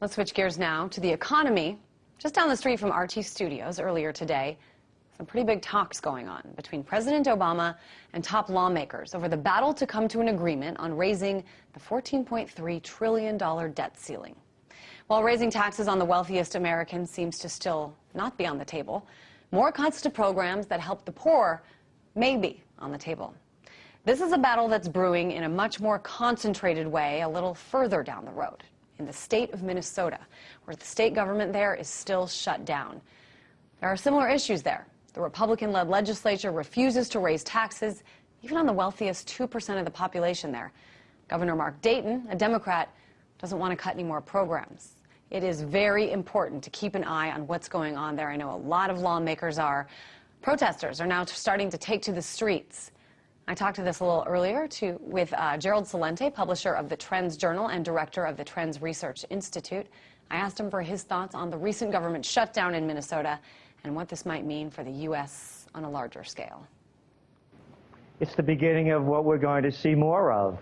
Let's switch gears now to the economy. Just down the street from RT Studios earlier today, some pretty big talks going on between President Obama and top lawmakers over the battle to come to an agreement on raising the $14.3 trillion debt ceiling. While raising taxes on the wealthiest Americans seems to still not be on the table, more cuts to programs that help the poor may be on the table. This is a battle that's brewing in a much more concentrated way a little further down the road, in the state of Minnesota, where the state government there is still shut down. There are similar issues there. The Republican-led legislature refuses to raise taxes, even on the wealthiest 2% of the population there. Governor Mark Dayton, a Democrat, doesn't want to cut any more programs. It is very important to keep an eye on what's going on there. I know a lot of lawmakers are. Protesters are now starting to take to the streets. I talked to this a little earlier with Gerald Celente, publisher of the Trends Journal and director of the Trends Research Institute. I asked him for his thoughts on the recent government shutdown in Minnesota and what this might mean for the U.S. on a larger scale. It's the beginning of what we're going to see more of.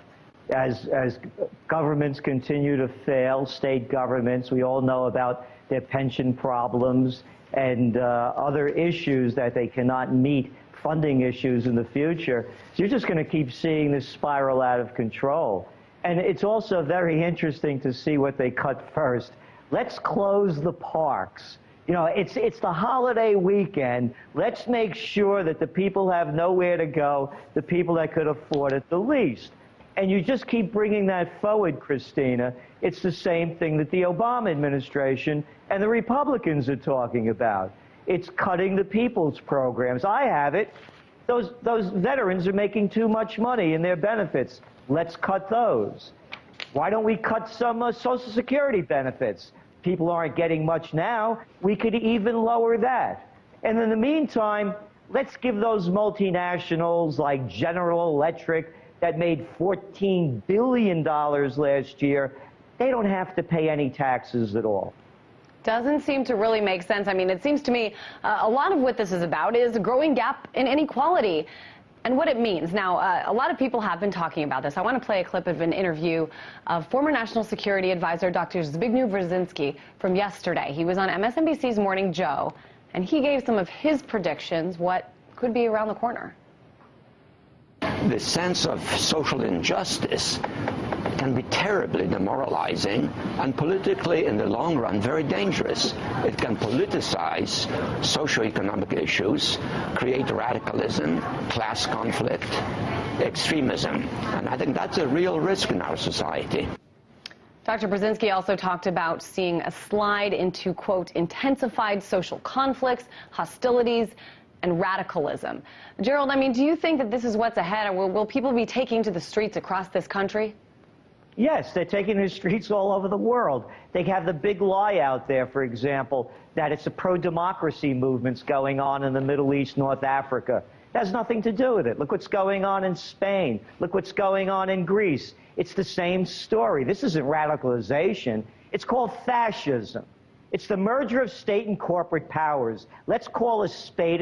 As governments continue to fail, state governments, we all know about their pension problems and other issues that they cannot meet, funding issues in the future. So you're just going to keep seeing this spiral out of control. And it's also very interesting to see what they cut first. Let's close the parks. You know, it's the holiday weekend. Let's make sure that the people have nowhere to go, the people that could afford it the least. And you just keep bringing that forward, Christina. It's the same thing that the Obama administration and the Republicans are talking about. It's cutting the people's programs. I have it. Those veterans are making too much money in their benefits. Let's cut those. Why don't we cut some Social Security benefits? People aren't getting much now. We could even lower that. And in the meantime, let's give those multinationals like General Electric that made $14 billion last year, they don't have to pay any taxes at all. Doesn't seem to really make sense. I mean, it seems to me a lot of what this is about is a growing gap in inequality and what it means. Now, a lot of people have been talking about this. I want to play a clip of an interview of former National Security Advisor Dr. Zbigniew Brzezinski from yesterday. He was on MSNBC's Morning Joe, and he gave some of his predictions what could be around the corner. The sense of social injustice can be terribly demoralizing and politically, in the long run, very dangerous. It can politicize socioeconomic issues, create radicalism, class conflict, extremism. And I think that's a real risk in our society. Dr. Brzezinski also talked about seeing a slide into, quote, intensified social conflicts, hostilities, and radicalism. Gerald, I mean, do you think that this is what's ahead? Or will people be taking to the streets across this country? Yes, they're taking to the streets all over the world. They have the big lie out there, for example, that it's a pro-democracy movements going on in the Middle East, North Africa. It has nothing to do with it. Look what's going on in Spain. Look what's going on in Greece. It's the same story. This isn't radicalization. It's called fascism. It's the merger of state and corporate powers. Let's call a spade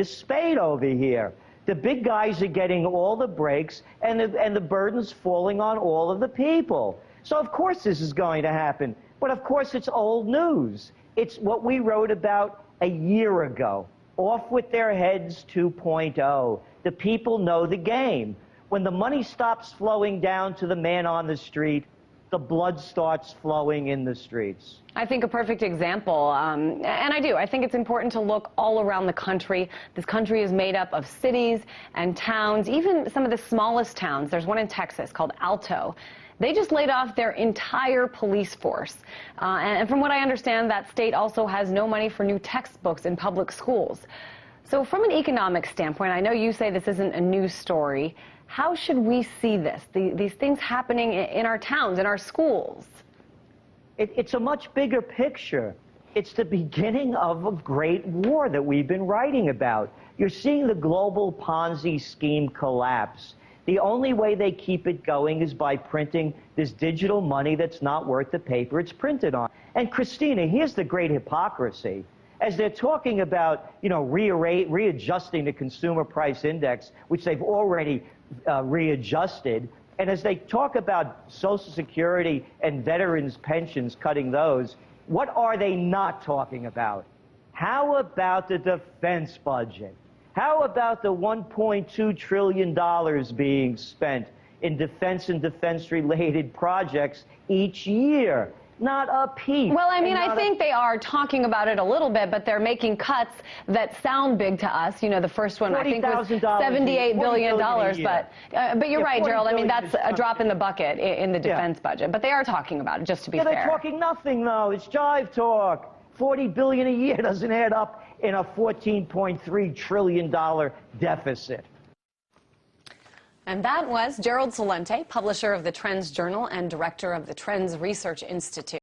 over here. The big guys are getting all the breaks, and the burden's falling on all of the people. So of course this is going to happen. But of course it's old news. It's what we wrote about a year ago. Off with their heads 2.0. The people know the game. When the money stops flowing down to the man on the street, the blood starts flowing in the streets. I think a perfect example, and I do. I think it's important to look all around the country. This country is made up of cities and towns, even some of the smallest towns. There's one in Texas called Alto. They just laid off their entire police force. And from what I understand, that state also has no money for new textbooks in public schools. So from an economic standpoint, I know you say this isn't a news story. How should we see this, these things happening in our towns, in our schools? It's a much bigger picture. It's the beginning of a great war that we've been writing about. You're seeing the global Ponzi scheme collapse. The only way they keep it going is by printing this digital money that's not worth the paper it's printed on. And Christina, here's the great hypocrisy. As they're talking about, you know, readjusting the consumer price index, which they've already readjusted, and as they talk about Social Security and veterans' pensions, cutting those, What are they not talking about? How about the defense budget? How about the $1.2 trillion being spent in defense and defense-related projects each year? Not a peep. Well, I mean, I think they are talking about it a little bit, but they're making cuts that sound big to us. You know, the first one, I think, was $78 billion. But you're right, Gerald. I mean, that's a drop in the bucket in the defense budget. But they are talking about it, just to be fair. They're talking nothing, though. It's jive talk. $40 billion a year doesn't add up in a $14.3 trillion deficit. And that was Gerald Celente, publisher of the Trends Journal and director of the Trends Research Institute.